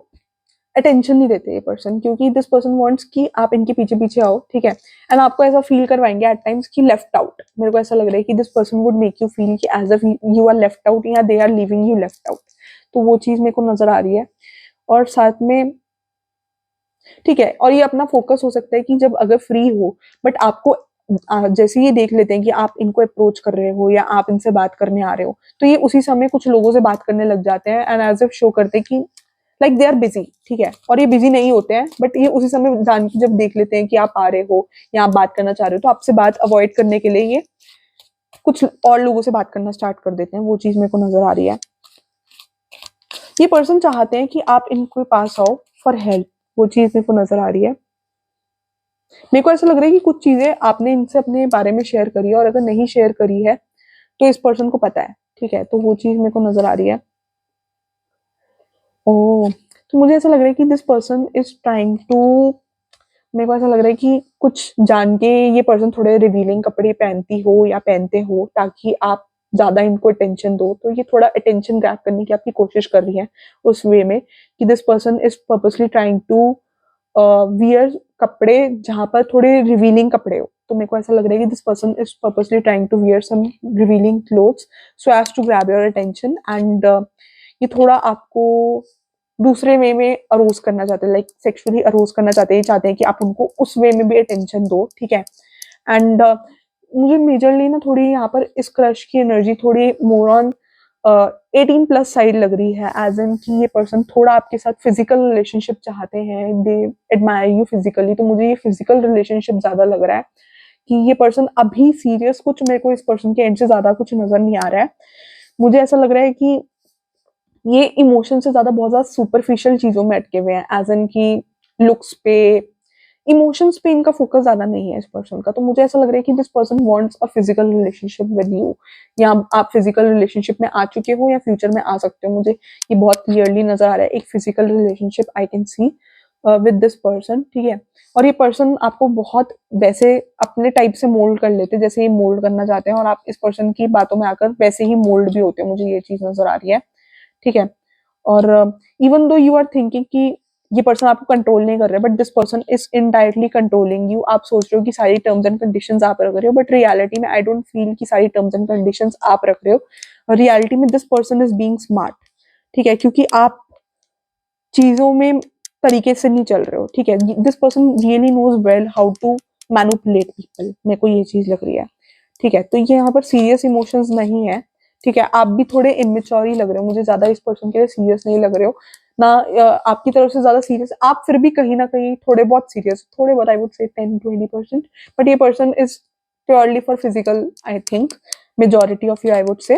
अटेंशन नहीं देते ये पर्सन, क्योंकि दिस पर्सन वांट्स कि आप इनके पीछे पीछे आओ, ठीक है। एंड आपको ऐसा फील करवाएंगे एट टाइम्स कि लेफ्ट आउट। मेरे को ऐसा लग रहा है कि this person would make you feel कि as if you are left out, या they are leaving you left out. तो वो चीज मेरे को नजर आ रही है। और साथ में, ठीक है, और ये अपना फोकस हो सकता है कि जब अगर फ्री हो, बट आपको जैसे ये देख लेते हैं कि आप इनको अप्रोच कर रहे हो या आप इनसे बात करने आ रहे हो, तो ये उसी समय कुछ लोगों से बात करने लग जाते हैं एंड एज इफ शो करते हैं कि लाइक दे आर बिजी, ठीक है। और ये बिजी नहीं होते हैं, बट ये उसी समय जान के जब देख लेते हैं कि आप आ रहे हो या आप बात करना चाह रहे हो, तो आपसे बात अवॉइड करने के लिए ये कुछ और लोगों से बात करना स्टार्ट कर देते हैं। वो चीज मेरे को नजर आ रही है। ये पर्सन चाहते हैं कि आप इनके पास आओ फॉर हेल्प। वो चीज मेरे को नजर आ रही है। मेरे को ऐसा लग रहा है कि कुछ चीजें आपने इनसे अपने बारे में शेयर करी है, और अगर नहीं शेयर करी है तो इस पर्सन को पता है, ठीक है। तो वो चीज मेरे को नजर आ रही है। ओ, तो मुझे ऐसा लग रहा है कि this person is trying to, मेरे को ऐसा लग रहा है कि कुछ जान के ये पर्सन थोड़े रिवीलिंग कपड़े पहनती हो या पहनते हो, ताकि आप ज्यादा इनको अटेंशन दो। तो ये थोड़ा अटेंशन ग्रैब करने की आपकी कोशिश कर रही है उस वे में कि this person is purposely trying to wear कपड़े जहां पर थोड़े रिवीलिंग कपड़े हो। तो मेरे को ऐसा लग रहा है कि this person is purposely trying to wear some revealing clothes so as to grab your attention and ये थोड़ा आपको दूसरे वे में अरोज करना चाहते हैं, लाइक सेक्सुअली अरोज करना चाहते हैं। चाहते हैं कि आप उनको उस वे में भी अटेंशन दो, ठीक है। एंड मुझे मेजरली ना थोड़ी यहाँ पर इस क्रश की एनर्जी थोड़ी मोर ऑन 18+ साइड लग रही है, एज इन कि ये पर्सन थोड़ा आपके साथ फिजिकल रिलेशनशिप चाहते हैं, दे एडमायर यू फिजिकली। तो मुझे ये फिजिकल रिलेशनशिप ज्यादा लग रहा है कि ये पर्सन अभी सीरियस, कुछ मेरे को इस पर्सन के एंड से ज्यादा कुछ नजर नहीं आ रहा है। मुझे ऐसा लग रहा है कि ये इमोशन से ज्यादा बहुत ज्यादा सुपरफिशियल चीजों में अटके हुए हैं, एज इन की लुक्स पे, इमोशंस पे इनका फोकस ज्यादा नहीं है इस पर्सन का। तो मुझे ऐसा लग रहा है कि this person wants a physical relationship with you, या आप फिजिकल रिलेशनशिप में आ चुके हो या फ्यूचर में आ सकते हो। मुझे ये बहुत क्लियरली नजर आ रहा है, एक physical relationship I can see. With this person, ठीक है। और ये पर्सन आपको बहुत वैसे अपने टाइप से मोल्ड कर लेते हैं जैसे ये मोल्ड करना चाहते हैं, और आप इस पर्सन की बातों में आकर वैसे ही मोल्ड भी होते हैं, मुझे ये चीज नजर आ रही है, ठीक है। और even though you are thinking कि ये पर्सन आपको कंट्रोल नहीं कर रहा है, but this person is indirectly controlling you. आप सोच रहे हो कि सारी टर्म्स एंड कंडीशंस आप रख रहे हो, बट रियलिटी में आई डोंट फील कि सारी टर्म्स एंड कंडीशंस आप रख रहे हो। रियलिटी में this person is being smart, ठीक है, क्योंकि आप चीजों में तरीके से नहीं चल रहे हो, ठीक है। This person really knows well how to manipulate people, मेरे को ये चीज लग रही है, ठीक है। तो ये यहाँ पर सीरियस इमोशंस नहीं है, ठीक है। आप भी थोड़े इमेच्योर ही लग रहे हो मुझे, ज्यादा इस पर्सन के लिए सीरियस नहीं लग रहे हो ना। आपकी तरफ से ज्यादा सीरियस आप फिर भी कहीं ना कहीं थोड़े बहुत सीरियस, थोड़े बहुत, आई वुड से 10-20%, बट ये person is purely for physical, I think majority of you, I would say.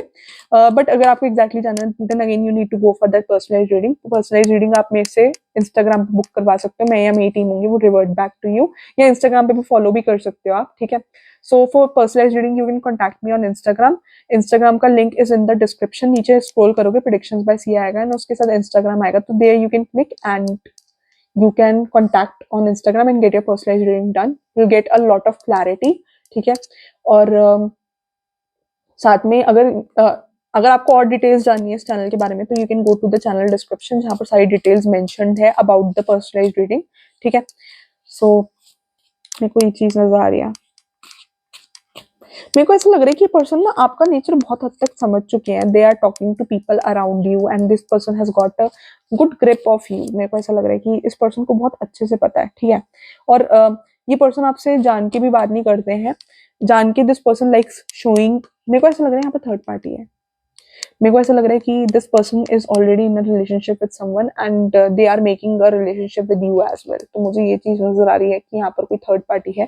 But अगर आपको एग्जैक्टली जानना है then again you need to go for that personalize reading. Personalize reading आप मेरे से इंस्टाग्राम पे बुक करवा सकते हो, मैं या मेरी टीम होंगी वो रिवर्ट बैक टू यू, या इंस्टाग्राम पे भी फॉलो भी कर सकते हो आप, ठीक है। So for personalize reading you can contact me on Instagram. Instagram का link is in the description, नीचे स्क्रॉल करोगे प्रेडिक्शंस बाय सी आएगा एंड उसके साथ इंस्टाग्राम आएगा, तो there you can click and you can contact on Instagram and get your personalized reading done. You'll get a lot of clarity, ठीक है। और साथ में अगर आपको और डिटेल्स जाननी है इस चैनल के बारे में तो you can go to the channel description, जहाँ पर सारी डिटेल्स मेंशन्ड है अबाउट द पर्सनलाइज्ड रीडिंग, ठीक है। सो मेरे को ये चीज नजर आ रही है, मेरे को ऐसा लग रहा है कि ये पर्सन ना आपका नेचर बहुत हद तक समझ चुके हैं। They are talking to people around you and this person has got a good grip of you. मेरे को ऐसा लग रहा है कि इस पर्सन को बहुत अच्छे से पता है, ठीक है। और ये पर्सन आपसे जान के भी बात नहीं करते हैं, जान के दिस पर्सन लाइक्स शोइंग। मेरे को ऐसा लग रहा है यहाँ पे थर्ड पार्टी है, मेरे को ऐसा लग रहा है कि this person is already in a relationship with someone and they are making a relationship with you as well. तो मुझे ये चीज नजर आ रही है कि यहाँ पर कोई थर्ड पार्टी है।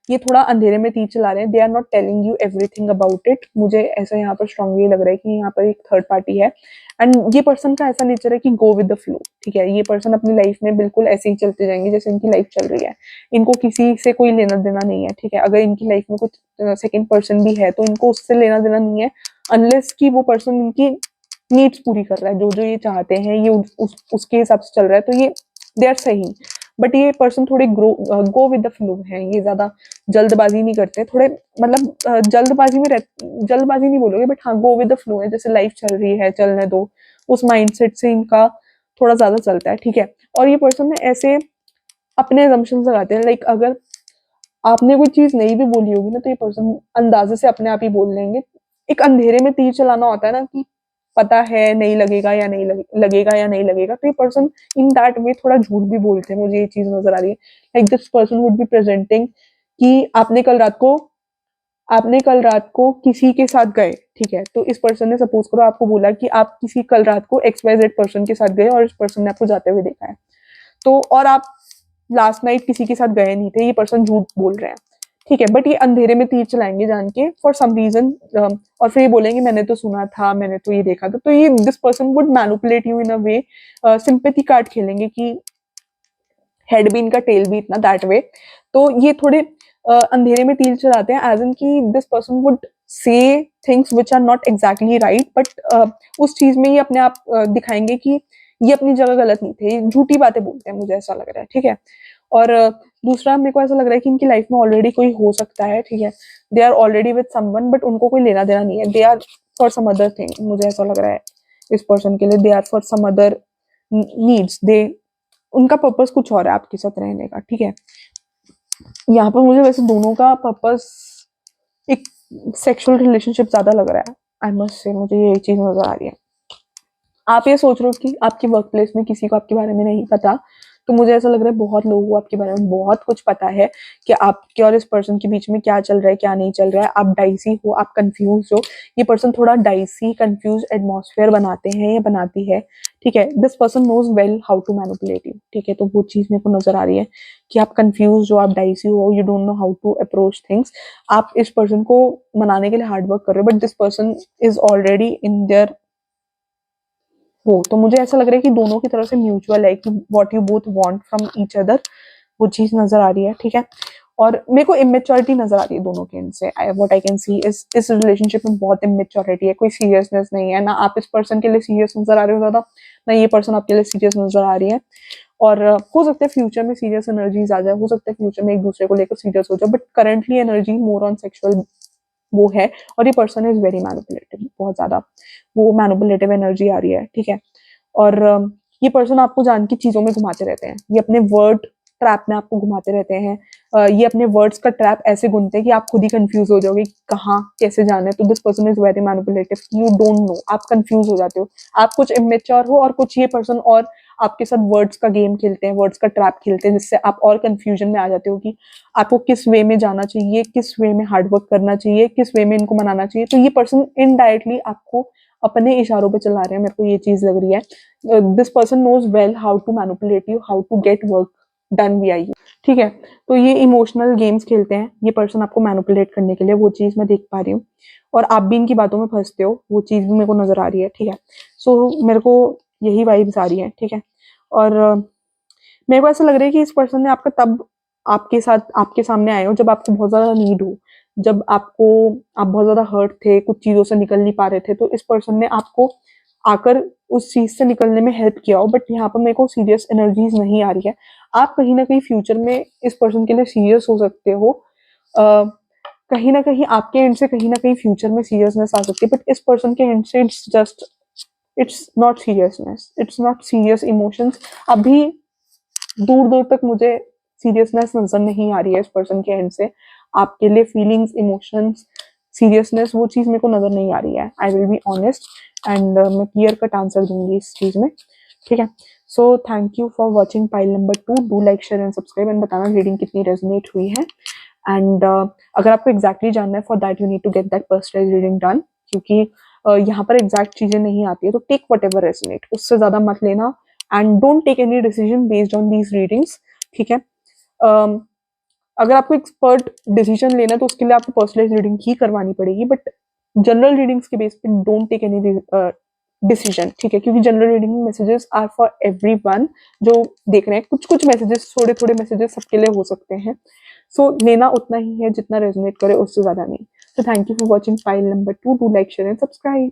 ये थोड़ा अंधेरे में तीर चला रहे हैं, they are not telling you everything about it. मुझे ऐसा यहाँ पर स्ट्रांगली लग रहा है कि यहाँ पर एक थर्ड पार्टी है एंड ये पर्सन का ऐसा नेचर है कि गो विद द फ्लो, ठीक है। ये पर्सन अपनी लाइफ में बिल्कुल ऐसे ही चलते जाएंगे जैसे इनकी लाइफ चल रही है, इनको किसी से कोई लेना देना नहीं है, ठीक है। अगर इनकी लाइफ में कुछ सेकेंड पर्सन भी है तो इनको उससे लेना देना नहीं है, अनलेस कि वो पर्सन इनकी नीड्स पूरी कर रहा है, जो जो ये चाहते हैं ये उसके हिसाब से चल रहा है, तो ये दे आर सही। बट ये पर्सन थोड़े गो विद द फ्लो है, ये ज्यादा जल्दबाजी नहीं करते, थोड़े मतलब जल्दबाजी नहीं बोलोगे बट हाँ गो विद द फ्लो है, जैसे लाइफ चल रही है चलने दो, उस माइंडसेट से इनका थोड़ा ज्यादा चलता है, ठीक है। और ये पर्सन ना ऐसे अपने assumptions लगाते हैं, लाइक अगर आपने कोई चीज नहीं भी बोली होगी ना तो ये पर्सन अंदाजे से अपने आप ही बोल लेंगे। एक अंधेरे में तीर चलाना होता है ना कि पता है नहीं लगेगा या नहीं लगेगा या नहीं लगेगा, तो ये पर्सन इन दैट वे थोड़ा झूठ भी बोलते हैं, मुझे ये चीज नजर आ रही है। Like this person would be presenting कि आपने कल रात को किसी के साथ गए, ठीक है। तो इस पर्सन ने सपोज करो आपको बोला कि आप किसी कल रात को XYZ पर्सन के साथ गए और इस पर्सन ने आपको जाते हुए देखा है, तो और आप लास्ट नाइट किसी के साथ गए नहीं थे, ये पर्सन झूठ बोल रहे हैं, ठीक है। बट ये अंधेरे में तीर चलाएंगे जान के फॉर सम रीजन, और फिर ये बोलेंगे मैंने तो सुना था, मैंने तो ये देखा था, तो ये this person would manipulate you in a way, sympathy card खेलेंगे कि हेड भी इनका टेल भी इतना दैट वे। तो ये थोड़े अंधेरे में तीर चलाते हैं, एज इन की this person would say things which are not exactly right, but उस चीज में ये अपने आप दिखाएंगे कि ये अपनी जगह गलत नहीं थे, ये झूठी बातें बोलते हैं, मुझे ऐसा लग रहा है, ठीक है। और दूसरा मेरे को ऐसा लग रहा है कि इनकी लाइफ में ऑलरेडी कोई हो सकता है, ठीक है। They are already with someone but उनको कोई लेना देना नहीं है, they are for some other thing, मुझे ऐसा लग रहा है इस पर्सन के लिए they are for some other needs, they उनका पर्पस कुछ और है आपके साथ रहने का, ठीक है। यहाँ पर मुझे वैसे दोनों का पर्पस एक सेक्सुअल रिलेशनशिप ज्यादा लग रहा है, आई मस्ट से मुझे ये चीज नजर आ रही है। आप ये सोच रहे हो कि आपकी वर्क प्लेस में किसी को आपके बारे में नहीं पता, तो मुझे ऐसा लग रहा है बहुत लोगों को आपके बारे में बहुत कुछ पता है कि आपके और इस पर्सन के बीच में क्या चल रहा है क्या नहीं चल रहा है। आप डाइसी हो, आप कंफ्यूज हो, ये पर्सन थोड़ा डाइसी कंफ्यूज एटमॉस्फेयर बनाते हैं या बनाती है, ठीक है। This person knows well how to manipulate you, ठीक है। तो वो चीज मेरे को नजर आ रही है कि आप कंफ्यूज हो, आप डाइसी हो, you don't know how to approach things. आप इस पर्सन को मनाने के लिए हार्ड वर्क कर रहे हो but this person is already in their हो। तो मुझे ऐसा लग रहा है कि दोनों की तरफ से म्यूचुअल है कि what you both want from each other, वो चीज नजर आ रही है, ठीक है। और मेरे को इमेच्योरिटी नजर आ रही है दोनों के एंड से, व्हाट आई कैन सी इस रिलेशनशिप में बहुत इमेच्योरिटी है, कोई सीरियसनेस नहीं है, ना आप इस पर्सन के लिए सीरियस नजर आ रहे हो ज्यादा, ना ये पर्सन आपके लिए सीरियस नजर आ रही है। और हो सकता है फ्यूचर में सीरियस एनर्जीज आ जाए, हो सकता है फ्यूचर में एक दूसरे को लेकर सीरियस हो जाए, but currently energy more on sexual वो है। और ये पर्सन इज वेरी मैनिपुलेटिव, बहुत ज्यादा वो मैनिपुलेटिव एनर्जी आ रही है, ठीक है। और ये पर्सन आपको जान की चीजों में घुमाते रहते हैं, ये अपने वर्ड ट्रैप में आपको घुमाते रहते हैं। ये अपने वर्ड्स का ट्रैप ऐसे गुनते हैं कि आप खुद ही कंफ्यूज हो जाओगे कहाँ कैसे जाना है। तो this person is very manipulative, you don't no, आप कंफ्यूज हो जाते हो, आप कुछ इमेच्योर हो और कुछ ये पर्सन और आपके साथ वर्ड्स का गेम खेलते हैं, वर्ड्स का ट्रैप खेलते हैं, जिससे आप और कंफ्यूजन में आ जाते हो कि आपको किस वे में जाना चाहिए, किस वे में हार्डवर्क करना चाहिए, किस वे में इनको मनाना चाहिए। तो ये पर्सन इनडायरेक्टली आपको अपने इशारों पे चला रहे हैं, मेरे को ये चीज लग रही है। This person knows well how to manipulate you, how to get work done via you, ठीक है। तो ये इमोशनल गेम्स खेलते हैं ये पर्सन आपको मैनिपुलेट करने के लिए, वो चीज मैं देख पा रही हूँ। और आप भी इनकी बातों में फंसते हो, वो चीज भी मेरे को नजर आ रही है, ठीक है। सो मेरे को यही वाइब्स आ रही है, ठीक है। और मेरे को ऐसा लग रहा है कि इस पर्सन ने आपका तब आपके साथ आपके सामने आए हो जब आपको बहुत ज्यादा नीड हो, जब आप बहुत ज्यादा हर्ट थे, कुछ चीजों से निकल नहीं पा रहे थे, तो इस पर्सन ने आपको आकर उस चीज से निकलने में हेल्प किया हो। बट यहाँ पर मेरे को सीरियस एनर्जीज नहीं आ रही है। आप कहीं ना कहीं फ्यूचर में इस पर्सन के लिए सीरियस हो सकते हो। कहीं ना कहीं आपके एंड से कहीं ना कहीं फ्यूचर में सीरियसनेस आ सकती है, बट इस पर्सन के एंड से it's not seriousness, it's not serious emotions. अभी दूर दूर तक मुझे सीरियसनेस नजर नहीं आ रही है इस पर्सन के एंड से। आपके लिए फीलिंग्स, इमोशंस, सीरियसनेस, वो चीज मेरे को नजर नहीं आ रही है। I will be honest and मैं क्लियर कट आंसर दूंगी इस चीज में, ठीक है। So thank you for watching pile number 2। Do like, share and subscribe and बताना रीडिंग कितनी रेजोनेट हुई है। एंड अगर आपको एग्जैक्टली जानना है, for that you need to get that personalized reading done, क्योंकि यहाँ पर एग्जैक्ट चीजें नहीं आती है। तो टेक वट एवर रेजोनेट, उससे ज्यादा मत लेना and don't take any decision based on these readings, ठीक है। अगर आपको एक्सपर्ट डिसीजन लेना है तो उसके लिए आपको पर्सनलाइज रीडिंग ही करवानी पड़ेगी, बट जनरल रीडिंग्स के बेस पे डोंट टेक एनी डिसीजन, ठीक है। क्योंकि जनरल रीडिंग में मैसेजेस आर फॉर एवरीवन जो देख रहे हैं। कुछ कुछ मैसेजेस, थोड़े थोड़े मैसेजेस सबके लिए हो सकते हैं। सो लेना उतना ही है जितना रेजोनेट करे, उससे ज्यादा नहीं। So thank you for watching file number 2. Do like, share and subscribe.